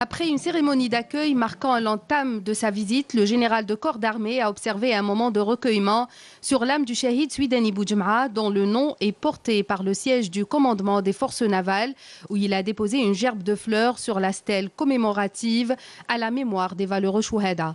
Après une cérémonie d'accueil marquant l'entame de sa visite, le général de corps d'armée a observé un moment de recueillement sur l'âme du Shahid Souidani Boudjemra, dont le nom est porté par le siège du commandement des forces navales, où il a déposé une gerbe de fleurs sur la stèle commémorative à la mémoire des valeureux Chouhada.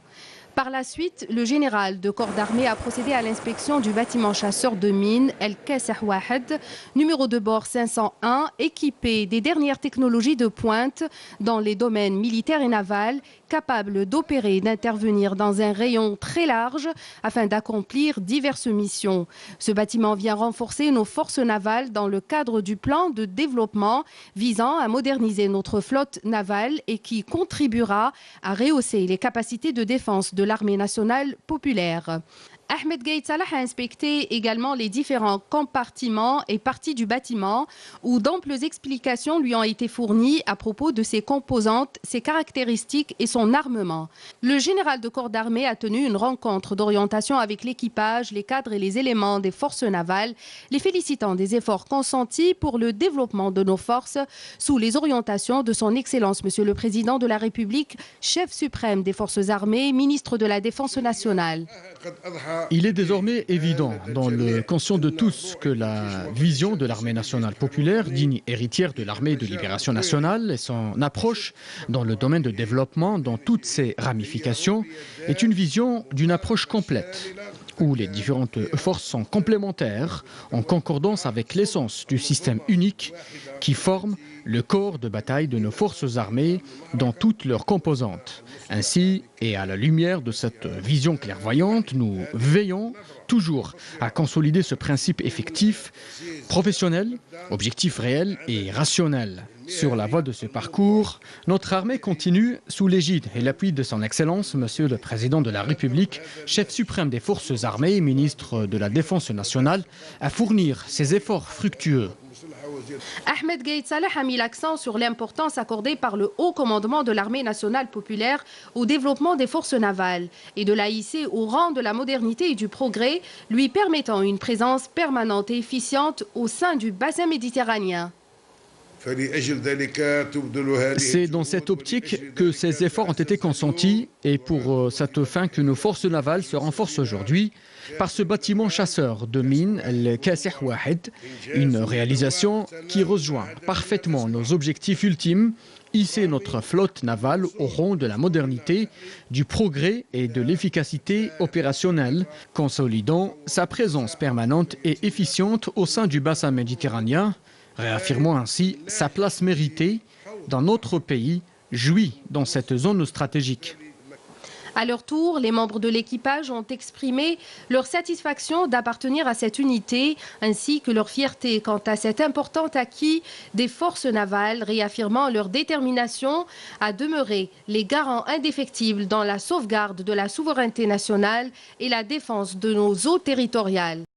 Par la suite, le général de corps d'armée a procédé à l'inspection du bâtiment chasseur de mines El Kassah Wahed, numéro de bord 501, équipé des dernières technologies de pointe dans les domaines militaires et navals, capable d'opérer et d'intervenir dans un rayon très large afin d'accomplir diverses missions. Ce bâtiment vient renforcer nos forces navales dans le cadre du plan de développement visant à moderniser notre flotte navale et qui contribuera à rehausser les capacités de défense de l'armée nationale populaire. Ahmed Gaïd Salah a inspecté également les différents compartiments et parties du bâtiment où d'amples explications lui ont été fournies à propos de ses composantes, ses caractéristiques et son armement. Le général de corps d'armée a tenu une rencontre d'orientation avec l'équipage, les cadres et les éléments des forces navales, les félicitant des efforts consentis pour le développement de nos forces sous les orientations de son Excellence Monsieur le Président de la République, chef suprême des forces armées, ministre de la Défense nationale. Il est désormais évident dans le conscient de tous que la vision de l'armée nationale populaire, digne héritière de l'armée de libération nationale, et son approche dans le domaine de développement dans toutes ses ramifications est une vision d'une approche complète, où les différentes forces sont complémentaires, en concordance avec l'essence du système unique qui forme le corps de bataille de nos forces armées dans toutes leurs composantes. Ainsi, et à la lumière de cette vision clairvoyante, nous veillons toujours à consolider ce principe effectif, professionnel, objectif réel et rationnel. Sur la voie de ce parcours, notre armée continue, sous l'égide et l'appui de son Excellence, Monsieur le Président de la République, chef suprême des forces armées et ministre de la Défense nationale, à fournir ses efforts fructueux. Ahmed Gaïd Salah a mis l'accent sur l'importance accordée par le haut commandement de l'armée nationale populaire au développement des forces navales et de la hisser au rang de la modernité et du progrès, lui permettant une présence permanente et efficiente au sein du bassin méditerranéen. C'est dans cette optique que ces efforts ont été consentis et pour cette fin que nos forces navales se renforcent aujourd'hui par ce bâtiment chasseur de mines, El Kassah Wahed, une réalisation qui rejoint parfaitement nos objectifs ultimes, hisser notre flotte navale au rang de la modernité, du progrès et de l'efficacité opérationnelle, consolidant sa présence permanente et efficiente au sein du bassin méditerranéen, réaffirmant ainsi sa place méritée dans notre pays, joui dans cette zone stratégique. À leur tour, les membres de l'équipage ont exprimé leur satisfaction d'appartenir à cette unité, ainsi que leur fierté quant à cet important acquis des forces navales, réaffirmant leur détermination à demeurer les garants indéfectibles dans la sauvegarde de la souveraineté nationale et la défense de nos eaux territoriales.